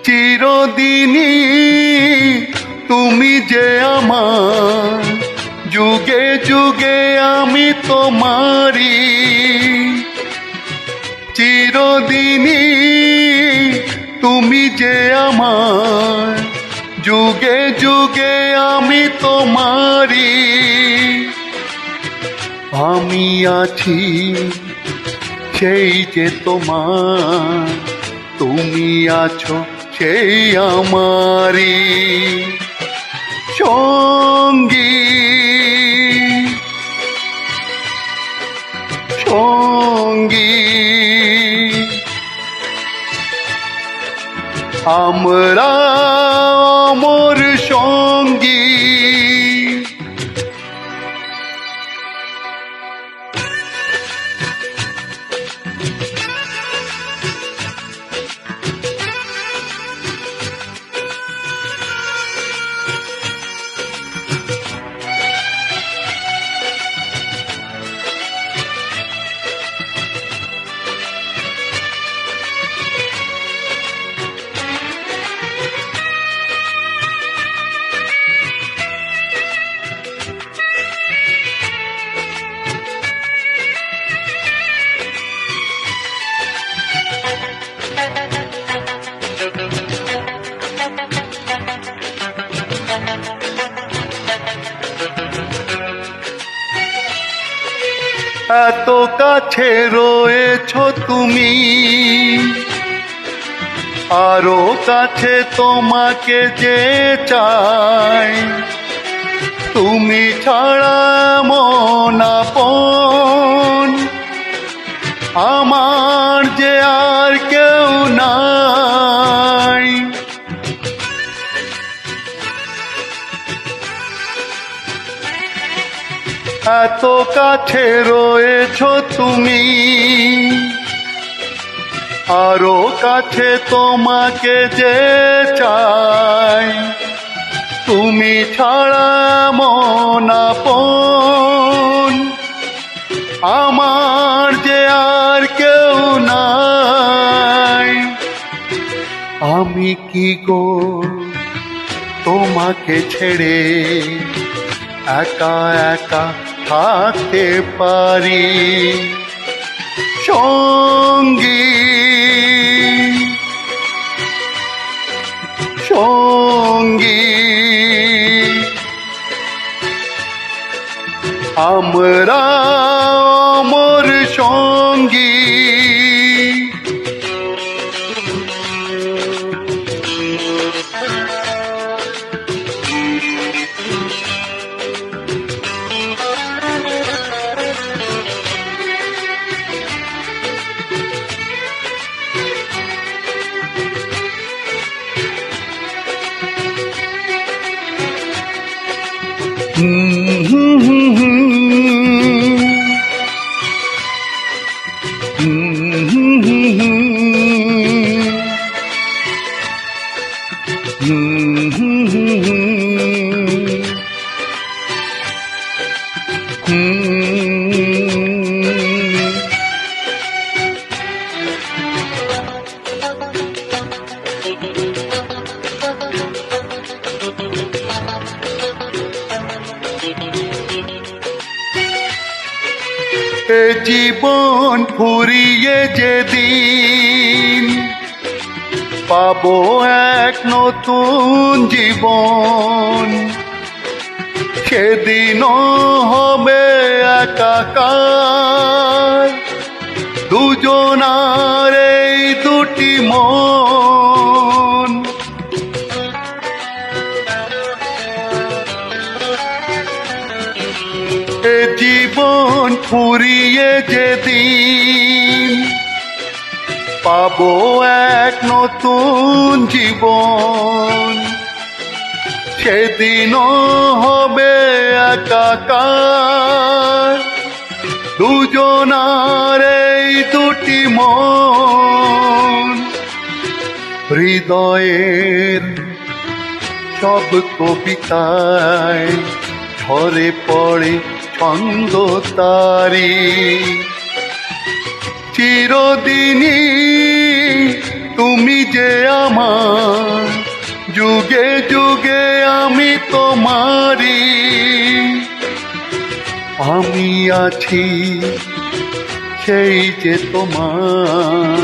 চিরদিনই তুমি যে আমার, যুগে যুগে আমি তোমারি। চিরদিনই তুমি যে আমার, যুগে যুগে আমি তোমারি। আমি আছি সেই যে তোমার, তুমি আছো সেই আমারি সঙ্গী। সঙ্গী আমরা অমর সঙ্গী। এত কাছে রয়েছো তুমি, আরো কাছে তোমাকে যে চাই। তুমি ছাড়া মন আপন আমার যে আর কেউ নাই। এত কাছে রয়েছো তুমি, আরো কাছে তোমাকে যে চাই। তুমি ছাড়া মন আপন আমার যে আর কেউ নাই। আমি কি গো তোমাকে ছেড়ে একা একা থাকতে পারি সঙ্গী। সঙ্গী আমরা অমর সঙ্গী। এ জীবন ফুরিয়ে যেদিন পাবো এক নতুন জীবন, সেদিনও হবে একাকার দুজনার এই দুটি মন। এ জীবন ফুরিয়ে যেদিন পাবো এক নতুন জীবন, সেদিনও হবে একাকার দুজনার এই দুটি মন। হৃদয়ের সব কবিতায় ঝরে পড়ে ছন্দ তারি। চিরদিনই তুমি যে আমার, যুগে যুগে আমি তোমারি, আমি আছি সেই যে তোমার,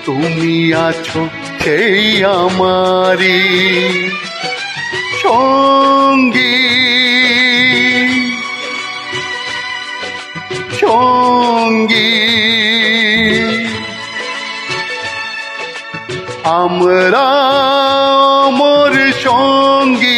তুমি আছো সেই আমারি সঙ্গী সঙ্গী। আমরা অমর সঙ্গী।